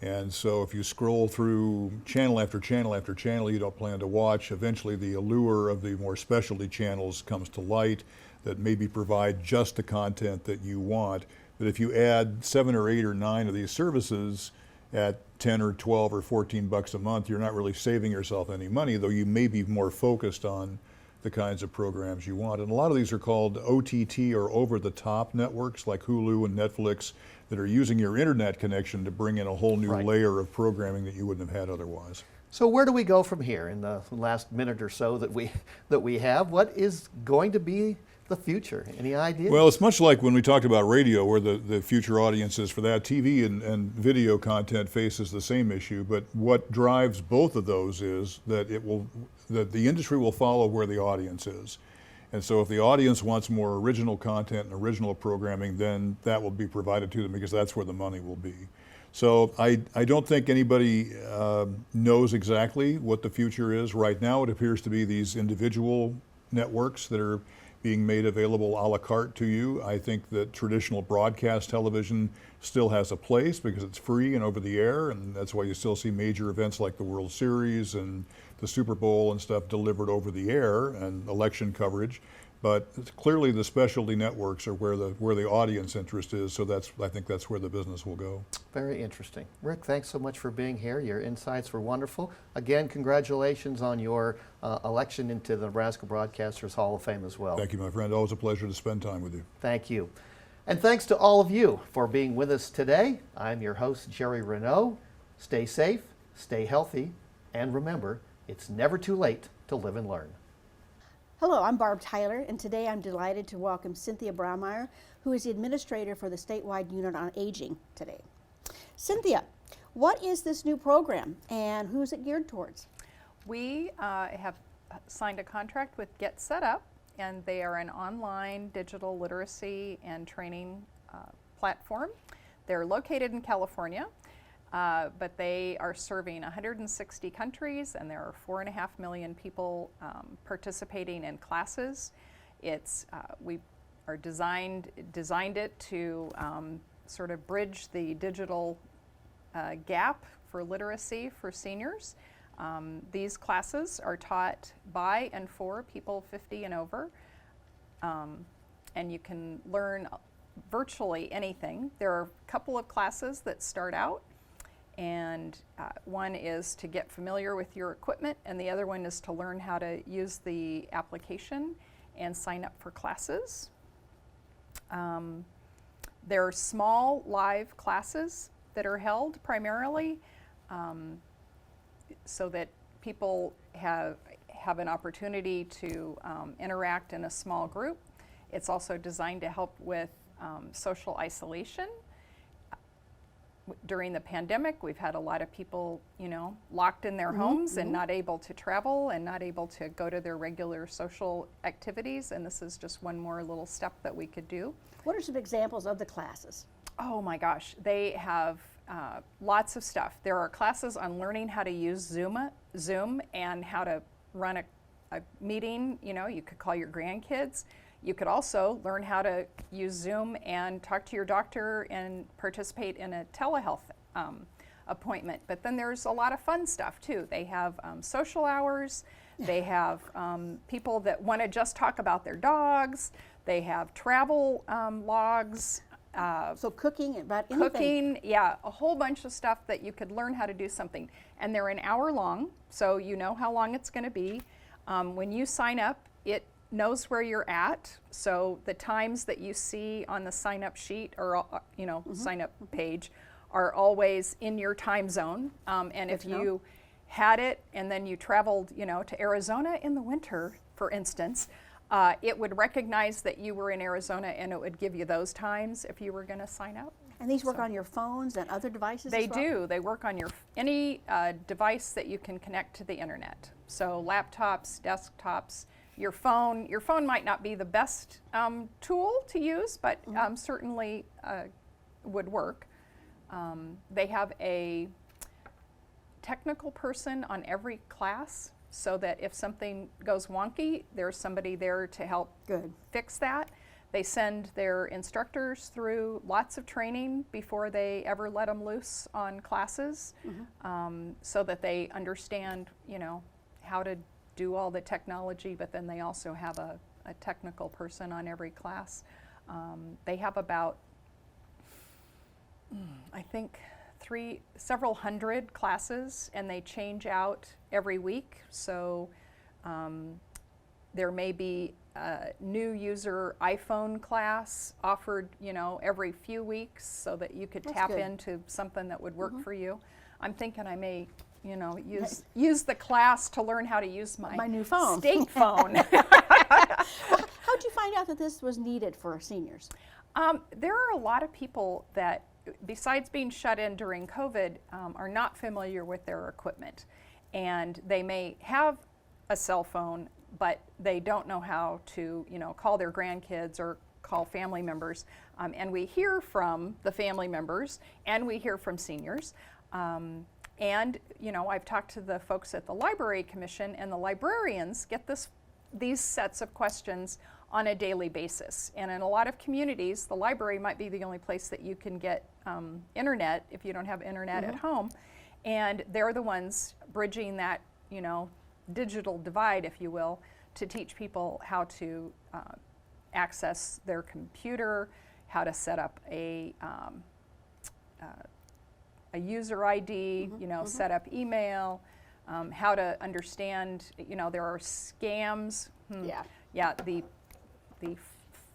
And so if you scroll through channel after channel after channel you don't plan to watch, eventually the allure of the more specialty channels comes to light that maybe provide just the content that you want. But if you add 7 or 8 or 9 of these services at 10 or 12 or 14 bucks a month, you're not really saving yourself any money, though you may be more focused on the kinds of programs you want. And a lot of these are called OTT or over-the-top networks like Hulu and Netflix that are using your internet connection to bring in a whole new layer of programming that you wouldn't have had otherwise. So where do we go from here in the last minute or so that we have? What is going to be the future? Any ideas? Well, it's much like when we talked about radio, where the future audience is for that. TV and video content faces the same issue, but what drives both of those is that that the industry will follow where the audience is. And so if the audience wants more original content and original programming, then that will be provided to them because that's where the money will be. So I don't think anybody knows exactly what the future is. Right now it appears to be these individual networks that are being made available a la carte to you. I think that traditional broadcast television still has a place because it's free and over the air, and that's why you still see major events like the World Series and the Super Bowl and stuff delivered over the air, and election coverage. But clearly the specialty networks are where the audience interest is, so I think that's where the business will go. Very interesting. Rick, thanks so much for being here. Your insights were wonderful. Again, congratulations on your election into the Nebraska Broadcasters Hall of Fame as well. Thank you, my friend. Always a pleasure to spend time with you. Thank you. And thanks to all of you for being with us today. I'm your host, Jerry Renaud. Stay safe, stay healthy, and remember, it's never too late to live and learn. Hello, I'm Barb Tyler, and today I'm delighted to welcome Cynthia Braumeyer, who is the administrator for the statewide Unit on Aging today. Cynthia, what is this new program and who is it geared towards? We have signed a contract with Get Set Up, and they are an online digital literacy and training platform. They're located in California, but they are serving 160 countries, and there are 4.5 million people participating in classes. It's we are designed it to sort of bridge the digital gap for literacy for seniors. These classes are taught by and for people 50 and over, and you can learn virtually anything. There are a couple of classes that start out, and one is to get familiar with your equipment, and the other one is to learn how to use the application and sign up for classes. There are small live classes that are held primarily so that people have an opportunity to interact in a small group. It's also designed to help with social isolation. During the pandemic, we've had a lot of people, locked in their homes and not able to travel and not able to go to their regular social activities, and this is just one more little step that we could do. What are some examples of the classes? Oh my gosh, they have lots of stuff. There are classes on learning how to use Zoom and how to run a meeting. You could call your grandkids. You could also learn how to use Zoom and talk to your doctor and participate in a telehealth appointment. But then there's a lot of fun stuff too. They have social hours. They have people that want to just talk about their dogs. They have travel logs. So cooking, about anything. Cooking, yeah, a whole bunch of stuff that you could learn how to do something. And they're an hour long, so you know how long it's going to be. When you sign up, it knows where you're at. So the times that you see on the sign up sheet or sign up page are always in your time zone. And if you had it and then you traveled, to Arizona in the winter, for instance, it would recognize that you were in Arizona and it would give you those times if you were going to sign up. And these work on your phones and other devices They as well? do. They work on any device that you can connect to the internet. So laptops, desktops, your phone. Your phone might not be the best tool to use, but certainly would work. They have a technical person on every class, so that if something goes wonky, there's somebody there to help fix that. They send their instructors through lots of training before they ever let them loose on classes, so that they understand, how to do all the technology, but then they also have a technical person on every class. They have about, I think, several hundred classes, and they change out every week. So there may be a new user iPhone class offered, every few weeks, so that you could tap into something that would work for you. I'm thinking I may, use the class to learn how to use my new phone. state phone. How'd you find out that this was needed for seniors? There are a lot of people that, besides being shut in during COVID, are not familiar with their equipment. And they may have a cell phone, but they don't know how to, call their grandkids or call family members. And we hear from the family members, and we hear from seniors. And, I've talked to the folks at the Library Commission, and the librarians get these sets of questions on a daily basis. And in a lot of communities, the library might be the only place that you can get internet if you don't have internet at home. And they're the ones bridging that, digital divide, if you will, to teach people how to access their computer, how to set up a user ID, set up email, how to understand, there are scams. Yeah, the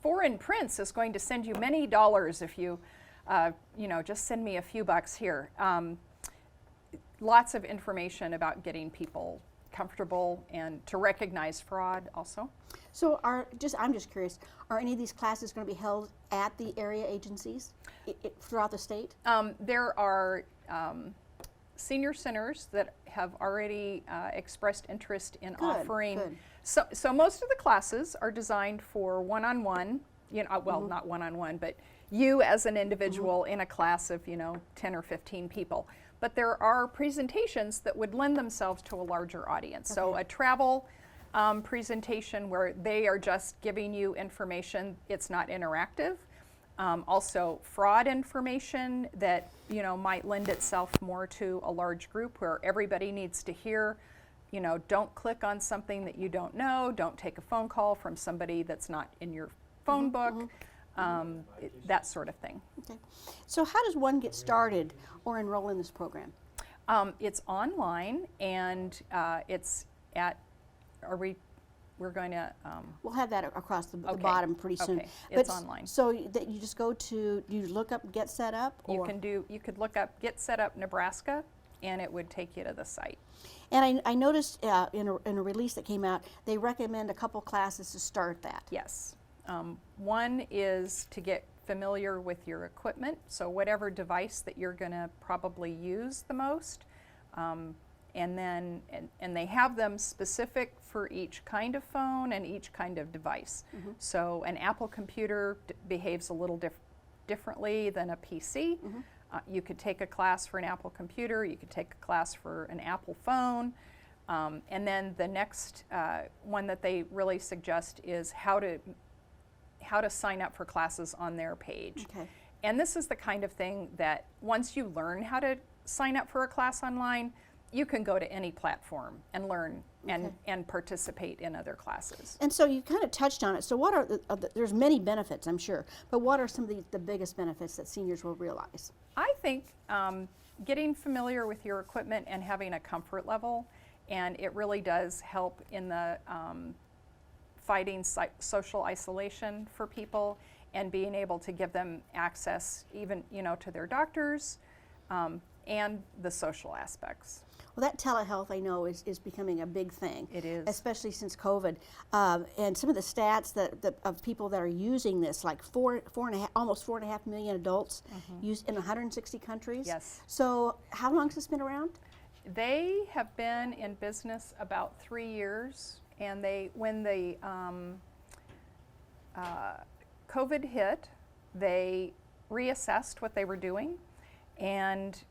foreign prince is going to send you many dollars if you, just send me a few bucks here. Lots of information about getting people comfortable and to recognize fraud also. So I'm just curious, are any of these classes going to be held at the area agencies throughout the state? There are senior centers that have already expressed interest in offering. So most of the classes are designed for one-on-one, not one-on-one, but you as an individual in a class of, 10 or 15 people. But there are presentations that would lend themselves to a larger audience. So a travel presentation where they are just giving you information, it's not interactive. Also fraud information that, might lend itself more to a large group where everybody needs to hear, don't click on something that you don't know, don't take a phone call from somebody that's not in your phone book, that sort of thing. Okay. So how does one get started or enroll in this program? It's online, and it's at, we're going to... we'll have that across the bottom pretty soon. Okay, it's online. So that you just go to, you look up Get Set Up? Or? You could look up Get Set Up Nebraska, and it would take you to the site. And I noticed in a release that came out, they recommend a couple classes to start that. Yes. One is to get familiar with your equipment, so whatever device that you're going to probably use the most, and they have them specific for each kind of phone and each kind of device. So an Apple computer behaves a little differently than a PC. You could take a class for an Apple computer, you could take a class for an Apple phone, and then the next one that they really suggest is how to sign up for classes on their page. And this is the kind of thing that once you learn how to sign up for a class online, you can go to any platform and learn and participate in other classes. And so you kind of touched on it. So what are there's many benefits, I'm sure, but what are some of the biggest benefits that seniors will realize? I think getting familiar with your equipment and having a comfort level, and it really does help in the fighting social isolation for people and being able to give them access even, to their doctors and the social aspects. Well, that telehealth, I know, is becoming a big thing. It is. Especially since COVID. And some of the stats of people that are using this, like almost 4.5 million adults used in 160 countries. Yes. So how long has this been around? They have been in business about 3 years, and when the COVID hit, they reassessed what they were doing and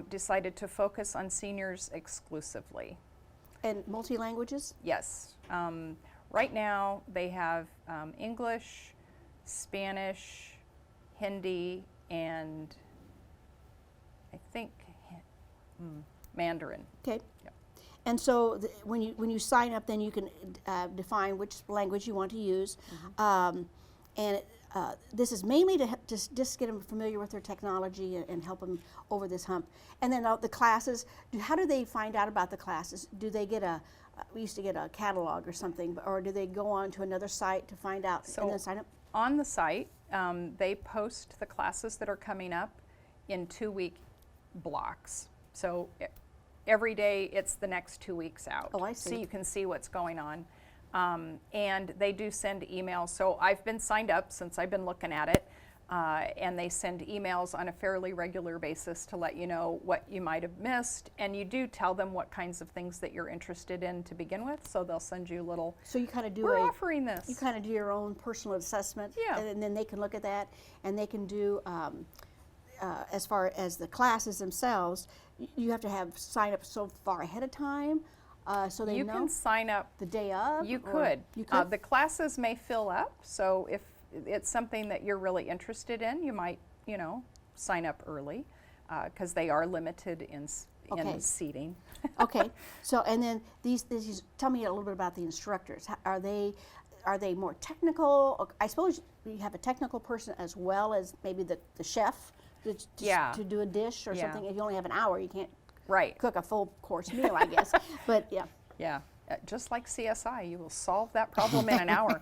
decided to focus on seniors exclusively. And multi-languages? Yes. Right now they have English, Spanish, Hindi, and I think Mandarin. Okay. Yep. And so when you sign up, then you can define which language you want to use. This is mainly to just get them familiar with their technology and help them over this hump. And then the classes, how do they find out about the classes? Do they get we used to get a catalog or something, or do they go on to another site to find out and then sign up? On the site, they post the classes that are coming up in 2-week blocks. So every day it's the next 2 weeks out. Oh, I see. So you can see what's going on. And they do send emails. So I've been signed up since I've been looking at it, and they send emails on a fairly regular basis to let you know what you might have missed. And you do tell them what kinds of things that you're interested in to begin with. So they'll send you little, so you kind of do we're offering this. You kind of do your own personal assessment, yeah. And then they can look at that, and they can do, as far as the classes themselves, you have to sign up so far ahead of time. So they you know can sign up the day of? You could. You could? The classes may fill up, so if it's something that you're really interested in, you might, sign up early, because they are limited in seating. Okay. So, and then these, tell me a little bit about the instructors. Are they more technical? I suppose you have a technical person as well as maybe the chef to do a dish or something. If you only have an hour, you can't cook a full course meal, I guess. But yeah. Yeah, just like CSI, you will solve that problem in an hour.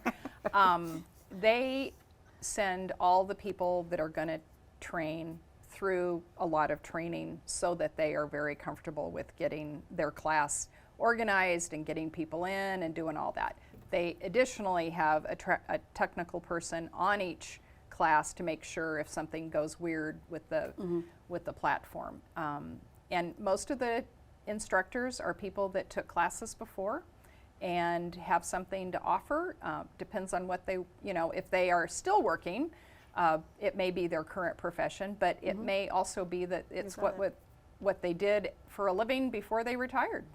They send all the people that are going to train through a lot of training so that they are very comfortable with getting their class organized and getting people in and doing all that. They additionally have a technical person on each class to make sure if something goes weird with the platform. And most of the instructors are people that took classes before and have something to offer. Depends on what they, if they are still working, it may be their current profession, but it may also be that it's what they did for a living before they retired.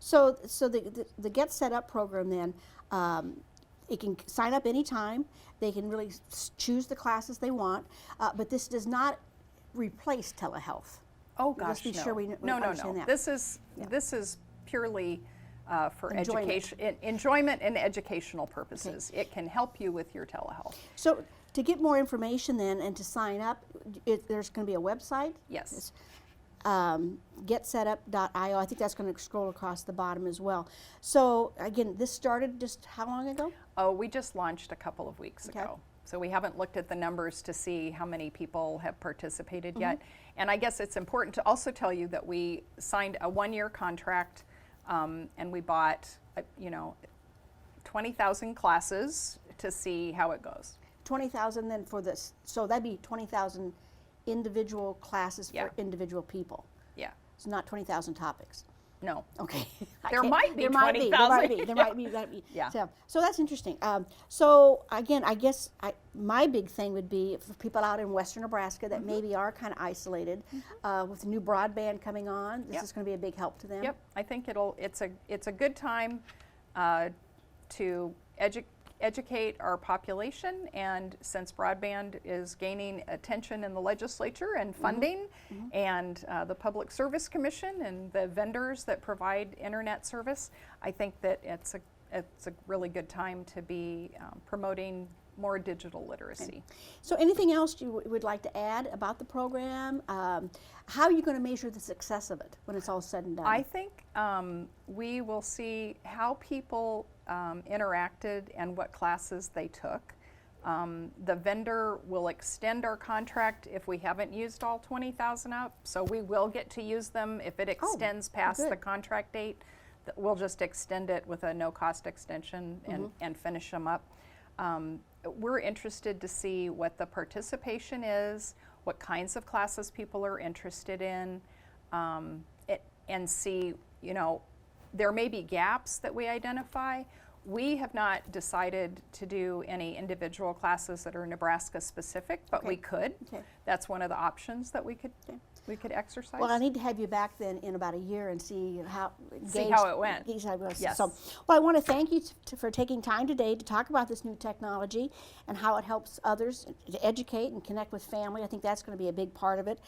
So the Get Set Up program then, it can sign up anytime. They can really choose the classes they want, but this does not replace telehealth. Oh gosh, Let's be sure we no. understand that. This is purely for Enjoyment. enjoyment and educational purposes. Okay. It can help you with your telehealth. So to get more information then and to sign up, there's going to be a website? Yes. It's, getsetup.io. I think that's going to scroll across the bottom as well. So again, this started just how long ago? Oh, we just launched a couple of weeks ago. So we haven't looked at the numbers to see how many people have participated yet. And I guess it's important to also tell you that we signed a 1-year contract and we bought, 20,000 classes to see how it goes. 20,000 then for this, so that'd be 20,000 individual classes for individual people. Yeah. It's not 20,000 topics. No. Okay. There might be 20,000. There might be. Yeah. So that's interesting. So again, I guess my big thing would be for people out in western Nebraska that maybe are kind of isolated with new broadband coming on. This is going to be a big help to them. Yep. I think it's a good time to educate our population, and since broadband is gaining attention in the legislature and funding, and the Public Service Commission and the vendors that provide internet service, I think that it's a really good time to be promoting more digital literacy. So anything else you would like to add about the program? How are you going to measure the success of it when it's all said and done? I think we will see how people interacted and what classes they took. The vendor will extend our contract if we haven't used all 20,000 up, so we will get to use them if it extends past the contract date. We'll just extend it with a no-cost extension and finish them up. We're interested to see what the participation is, what kinds of classes people are interested in, and see, you know, there may be gaps that we identify. We have not decided to do any individual classes that are Nebraska specific, but we could. That's one of the options that we could exercise. Well, I need to have you back then in about a year and see how it went. Yes. So, well, I want to thank you for taking time today to talk about this new technology and how it helps others to educate and connect with family. I think that's going to be a big part of it.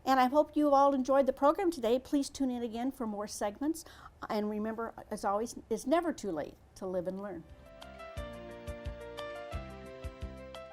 And I hope you all enjoyed the program today. Please tune in again for more segments. And remember, as always, it's never too late to live and learn.